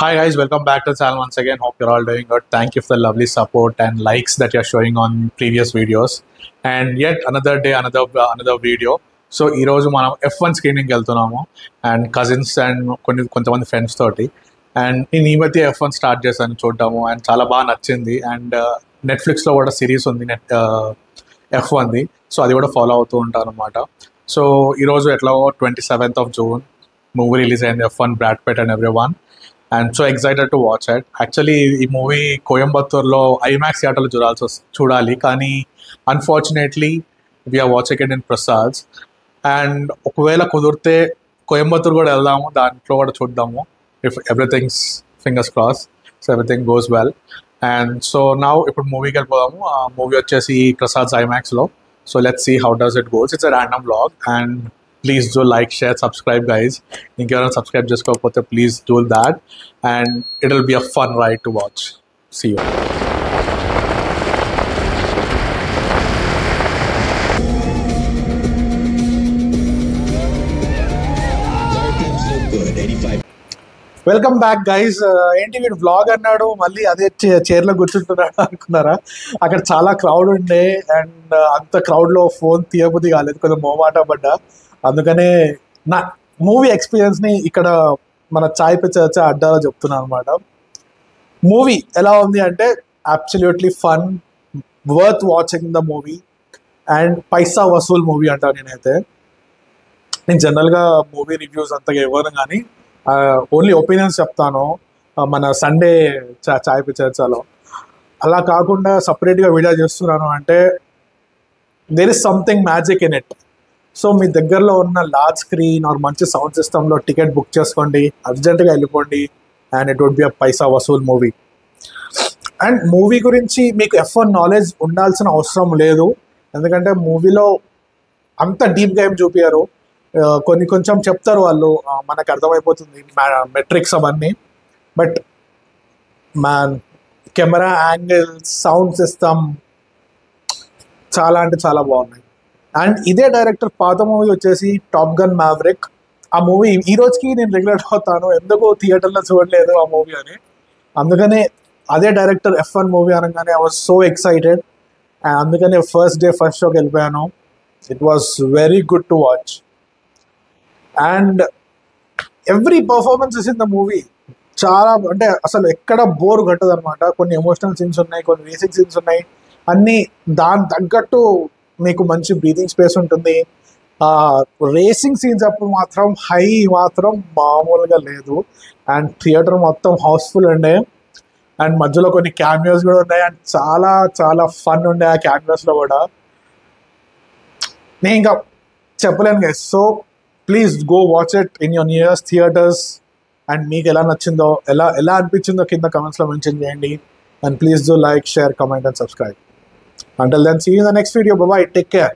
Hi guys, welcome back to the channel once again. Hope you're all doing good. Thank you for the lovely support and likes that you're showing on previous videos. And yet another day, another video. So ఈరోజు మనం F1 స్క్రీనింగ్కి వెళ్తున్నాము and cousins and కొంతమంది friends తోటి. And నేను ఈ మధ్య F1 start చేశాను చూడటము and చాలా బాగా నచ్చింది. అండ్ నెట్ఫ్లిక్స్లో కూడా సిరీస్ ఉంది F1ది, సో అది కూడా ఫాలో అవుతూ ఉంటాను అనమాట. సో ఈరోజు ఎట్లాగో 27th of June movie release అయింది F1 Brad Pitt and everyone. And so excited to watch it. Actually ఈ మూవీ కోయంబత్తూర్లో ఐమాక్స్ థియేటర్లో చూడాలి, కానీ unfortunately we are watching it in Prasad's. And ఒకవేళ కుదిరితే కోయంబత్తూర్ కూడా వెళ్దాము, దాంట్లో కూడా చూద్దాము if everything's fingers cross, so everything goes well. And so now ఇప్పుడు మూవీకి వెళ్ళిపోదాము. ఆ మూవీ వచ్చేసి ప్రసాద్స్ ఐమాక్స్లో. So let's see how does it goes. It's a random vlog and please do like, share, subscribe guys. ఇంకెవరైనా సబ్స్క్రైబ్ చేసుకోకపోతే please do that and it will be a fun ride to watch. See you. Welcome back guys. ఏంటి వీడు vlog అన్నాడు, మళ్ళీ అదే చైర్లో కూర్చుంటున్నాడు అనుకున్నారా? అక్కడ చాలా క్రౌడ్ ఉండే అండ్ అంత క్రౌడ్లో ఫోన్ తీయబుద్ధి కాలేదు, కొంచెం మోమాట పడ్డా. అందుకనే నా మూవీ ఎక్స్పీరియన్స్ని ఇక్కడ మన చాయ్ పే చర్చ అడ్డాలో చెప్తున్నాను అనమాట. మూవీ ఎలా ఉంది అంటే absolutely fun, worth watching the movie and paisa vasool movie అంటాను నేనైతే. నేను జనరల్గా మూవీ రివ్యూస్ అంతగా ఇవ్వను, కానీ ఓన్లీ ఒపీనియన్స్ చెప్తాను మన సండే చాయ్ పే చర్చలో. అలా కాకుండా సపరేట్గా వీడియో చేస్తున్నాను అంటే there is something magic in it. So మీ దగ్గరలో ఉన్న లార్జ్ స్క్రీన్ ఆర్ మంచి సౌండ్ సిస్టంలో టికెట్ బుక్ చేసుకోండి, అర్జెంటుగా వెళ్ళిపోండి and it would be a paisa vasool movie. And movie గురించి మీకు F1 నాలెడ్జ్ ఉండాల్సిన అవసరం లేదు, ఎందుకంటే మూవీలో అంత డీప్గా ఏం చూపించారు. కొంచెం చెప్తారు వాళ్ళు, మనకు అర్థమైపోతుంది మెట్రిక్స్ అవన్నీ. But man, camera angles, sound system చాలా అంటే చాలా బాగున్నాయి. అండ్ ఇదే డైరెక్టర్ పాత మూవీ వచ్చేసి టాప్ గన్ మ్యావరిక్. ఆ మూవీ ఈ రోజుకి నేను రెగ్యులర్ అవుతాను, ఎందుకు థియేటర్లో చూడలేదు ఆ మూవీ అని. అందుకనే అదే డైరెక్టర్ F1 మూవీ అనగానే ఐ వాజ్ సో ఎక్సైటెడ్. అందుకనే ఫస్ట్ డే ఫస్ట్ షోకి వెళ్ళిపోయాను. It was very good to watch and every performance is in the movie చాలా, అంటే అసలు ఎక్కడ బోర్ కట్టదు అనమాట. కొన్ని ఎమోషనల్ సీన్స్ ఉన్నాయి, కొన్ని రేసింగ్ సీన్స్ ఉన్నాయి, అన్నీ దాని తగ్గట్టు మీకు మంచి బ్రీతింగ్ స్పేస్ ఉంటుంది. రేసింగ్ సీన్స్ అప్పుడు మాత్రం హై మాత్రం మామూలుగా లేదు. అండ్ థియేటర్ మొత్తం హౌస్ఫుల్ ఉండే అండ్ మధ్యలో కొన్ని క్యామియోస్ కూడా ఉన్నాయి అండ్ చాలా చాలా ఫన్ ఉండే ఆ క్యామియోస్లో కూడా. నేను ఇంకా చెప్పలేను guys. So please go watch it in your nearest theatres. And మీకు ఎలా నచ్చిందో, ఎలా అనిపించిందో కింద కమెంట్స్లో మెన్షన్ చేయండి. And please do like, share, comment and subscribe. Until then, see you in the next video. Bye-bye. Take care.